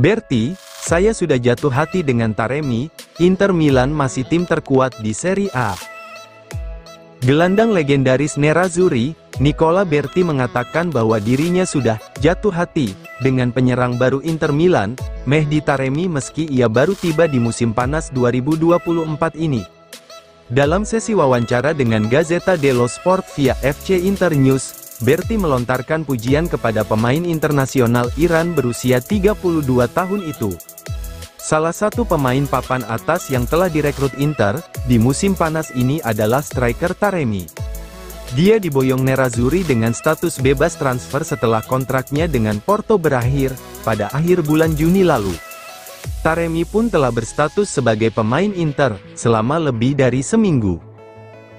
Berti, saya sudah jatuh hati dengan Taremi. Inter Milan masih tim terkuat di Serie A. Gelandang legendaris Nerazzurri, Nicola Berti mengatakan bahwa dirinya sudah jatuh hati dengan penyerang baru Inter Milan, Mehdi Taremi, meski ia baru tiba di musim panas 2024 ini. Dalam sesi wawancara dengan Gazzetta dello Sport via FC Internews, Berti melontarkan pujian kepada pemain internasional Iran berusia 32 tahun itu. Salah satu pemain papan atas yang telah direkrut Inter di musim panas ini adalah striker Taremi. Dia diboyong Nerazzurri dengan status bebas transfer setelah kontraknya dengan Porto berakhir pada akhir bulan Juni lalu. Taremi pun telah berstatus sebagai pemain Inter selama lebih dari seminggu.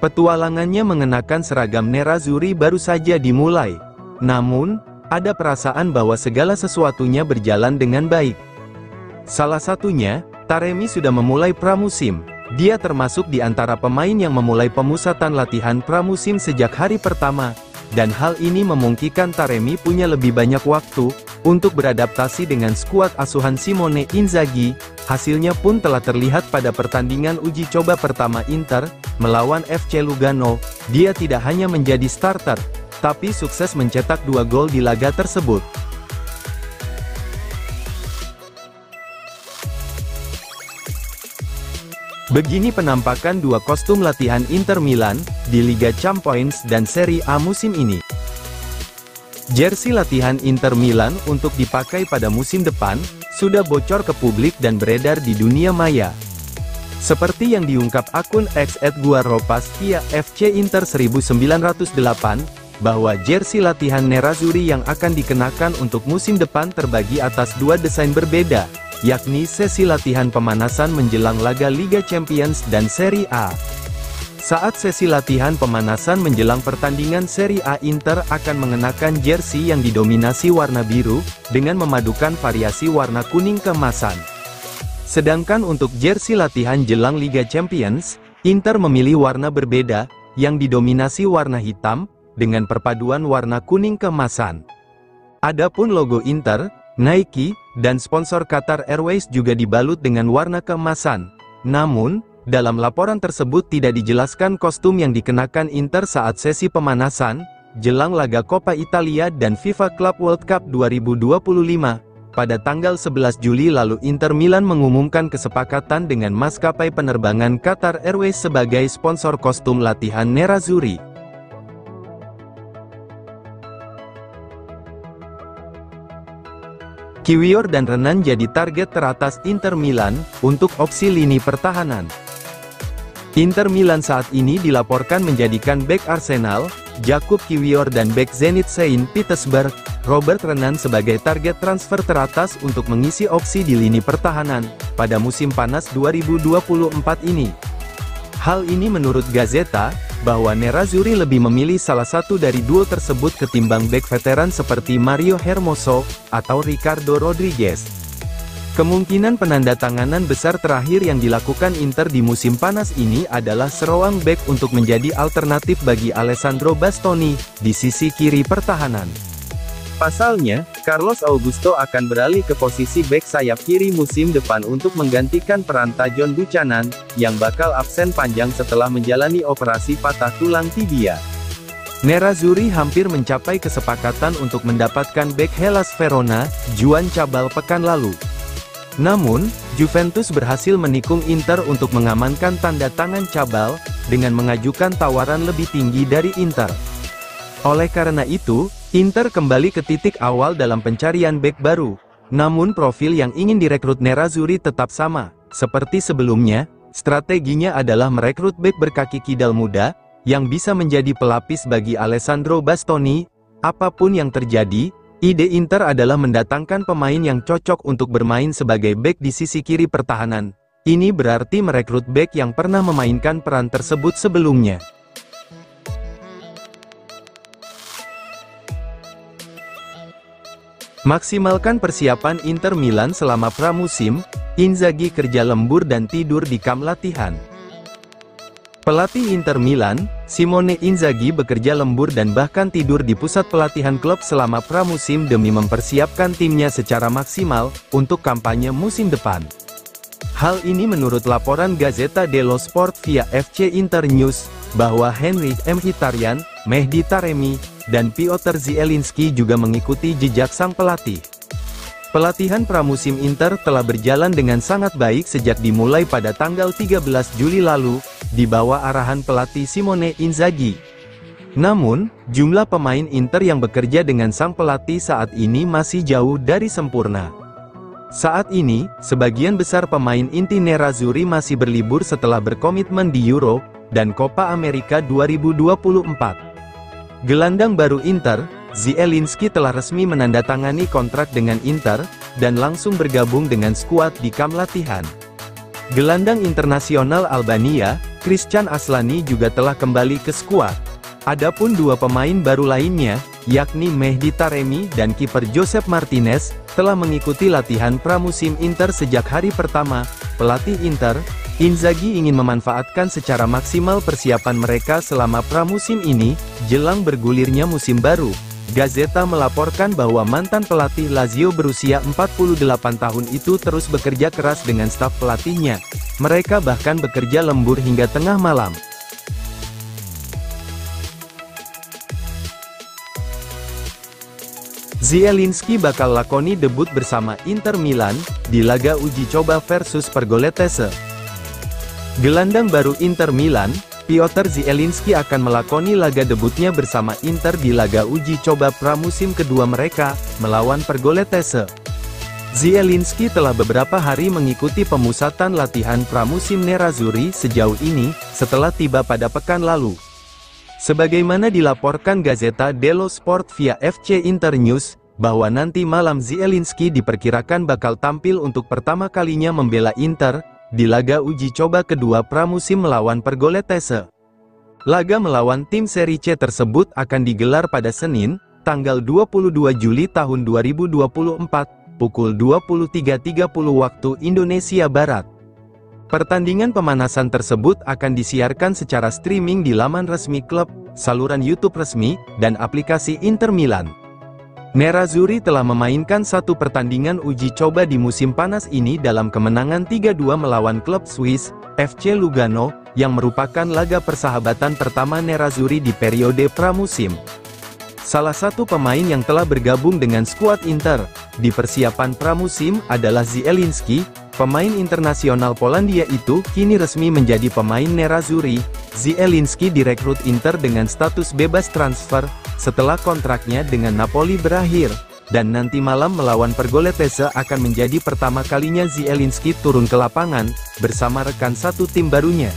Petualangannya mengenakan seragam Nerazzurri baru saja dimulai. Namun, ada perasaan bahwa segala sesuatunya berjalan dengan baik. Salah satunya, Taremi sudah memulai pramusim. Dia termasuk di antara pemain yang memulai pemusatan latihan pramusim sejak hari pertama, dan hal ini memungkinkan Taremi punya lebih banyak waktu untuk beradaptasi dengan skuad asuhan Simone Inzaghi. Hasilnya pun telah terlihat pada pertandingan uji coba pertama Inter melawan FC Lugano. Dia tidak hanya menjadi starter, tapi sukses mencetak 2 gol di laga tersebut. Begini penampakan dua kostum latihan Inter Milan di Liga Champions dan Serie A musim ini. Jersey latihan Inter Milan untuk dipakai pada musim depan sudah bocor ke publik dan beredar di dunia maya. Seperti yang diungkap akun @guaropas via FC Inter 1908, bahwa jersey latihan Nerazzurri yang akan dikenakan untuk musim depan terbagi atas 2 desain berbeda, yakni sesi latihan pemanasan menjelang laga Liga Champions dan Serie A. Saat sesi latihan pemanasan menjelang pertandingan Serie A, Inter akan mengenakan jersey yang didominasi warna biru, dengan memadukan variasi warna kuning keemasan. Sedangkan untuk jersey latihan jelang Liga Champions, Inter memilih warna berbeda, yang didominasi warna hitam, dengan perpaduan warna kuning keemasan. Adapun logo Inter, Nike, dan sponsor Qatar Airways juga dibalut dengan warna keemasan. Namun, dalam laporan tersebut tidak dijelaskan kostum yang dikenakan Inter saat sesi pemanasan jelang laga Coppa Italia dan FIFA Club World Cup 2025. Pada tanggal 11 Juli lalu Inter Milan mengumumkan kesepakatan dengan maskapai penerbangan Qatar Airways sebagai sponsor kostum latihan Nerazzurri. Kiwior dan Renan jadi target teratas Inter Milan untuk opsi lini pertahanan. Inter Milan saat ini dilaporkan menjadikan bek Arsenal, Jakub Kiwior, dan bek Zenit Saint Petersburg, Robert Renan sebagai target transfer teratas untuk mengisi opsi di lini pertahanan pada musim panas 2024 ini. Hal ini menurut Gazzetta, bahwa Nerazzurri lebih memilih salah satu dari duo tersebut ketimbang bek veteran seperti Mario Hermoso atau Ricardo Rodriguez. Kemungkinan penandatanganan besar terakhir yang dilakukan Inter di musim panas ini adalah seorang bek untuk menjadi alternatif bagi Alessandro Bastoni di sisi kiri pertahanan. Pasalnya, Carlos Augusto akan beralih ke posisi bek sayap kiri musim depan untuk menggantikan peran Tajon Buchanan, yang bakal absen panjang setelah menjalani operasi patah tulang tibia. Nerazzurri hampir mencapai kesepakatan untuk mendapatkan bek Hellas Verona, Juan Cabal pekan lalu. Namun, Juventus berhasil menikung Inter untuk mengamankan tanda tangan Cabal, dengan mengajukan tawaran lebih tinggi dari Inter. Oleh karena itu, Inter kembali ke titik awal dalam pencarian bek baru. Namun profil yang ingin direkrut Nerazzurri tetap sama. Seperti sebelumnya, strateginya adalah merekrut bek berkaki kidal muda, yang bisa menjadi pelapis bagi Alessandro Bastoni. Apapun yang terjadi, ide Inter adalah mendatangkan pemain yang cocok untuk bermain sebagai bek di sisi kiri pertahanan. Ini berarti merekrut bek yang pernah memainkan peran tersebut sebelumnya. Maksimalkan persiapan Inter Milan selama pramusim, Inzaghi kerja lembur dan tidur di kamp latihan. Pelatih Inter Milan, Simone Inzaghi bekerja lembur dan bahkan tidur di pusat pelatihan klub selama pramusim demi mempersiapkan timnya secara maksimal untuk kampanye musim depan. Hal ini menurut laporan Gazzetta dello Sport via FC Inter News, bahwa Henryk Mkhitaryan, Mehdi Taremi, dan Piotr Zielinski juga mengikuti jejak sang pelatih. Pelatihan pramusim Inter telah berjalan dengan sangat baik sejak dimulai pada tanggal 13 Juli lalu, di bawah arahan pelatih Simone Inzaghi. Namun, jumlah pemain Inter yang bekerja dengan sang pelatih saat ini masih jauh dari sempurna. Saat ini, sebagian besar pemain inti Nerazzurri masih berlibur setelah berkomitmen di Euro dan Copa America 2024. Gelandang baru Inter, Zielinski telah resmi menandatangani kontrak dengan Inter, dan langsung bergabung dengan skuad di kamp latihan. Gelandang internasional Albania, Christian Aslani juga telah kembali ke skuad. Adapun dua pemain baru lainnya, yakni Mehdi Taremi dan kiper Josep Martinez, telah mengikuti latihan pramusim Inter sejak hari pertama. Pelatih Inter, Inzaghi ingin memanfaatkan secara maksimal persiapan mereka selama pramusim ini, jelang bergulirnya musim baru. Gazzetta melaporkan bahwa mantan pelatih Lazio berusia 48 tahun itu terus bekerja keras dengan staf pelatihnya. Mereka bahkan bekerja lembur hingga tengah malam. Zielinski bakal lakoni debut bersama Inter Milan, di laga uji coba versus Pergolettese. Gelandang baru Inter Milan, Piotr Zielinski akan melakoni laga debutnya bersama Inter di laga uji coba pramusim kedua mereka, melawan Pergolettese. Zielinski telah beberapa hari mengikuti pemusatan latihan pramusim Nerazzurri sejauh ini, setelah tiba pada pekan lalu. Sebagaimana dilaporkan Gazzetta dello Sport via FC Inter News, bahwa nanti malam Zielinski diperkirakan bakal tampil untuk pertama kalinya membela Inter, di laga uji coba kedua pramusim melawan Pergolettese. Laga melawan tim Serie C tersebut akan digelar pada Senin, tanggal 22 Juli tahun 2024, pukul 23.30 waktu Indonesia Barat. Pertandingan pemanasan tersebut akan disiarkan secara streaming di laman resmi klub, saluran YouTube resmi, dan aplikasi Inter Milan. Nerazzurri telah memainkan satu pertandingan uji coba di musim panas ini dalam kemenangan 3-2 melawan klub Swiss, FC Lugano, yang merupakan laga persahabatan pertama Nerazzurri di periode pramusim. Salah satu pemain yang telah bergabung dengan skuad Inter di persiapan pramusim adalah Zielinski. Pemain internasional Polandia itu kini resmi menjadi pemain Nerazzurri. Zielinski direkrut Inter dengan status bebas transfer setelah kontraknya dengan Napoli berakhir, dan nanti malam melawan Pergolettese akan menjadi pertama kalinya Zielinski turun ke lapangan bersama rekan satu tim barunya.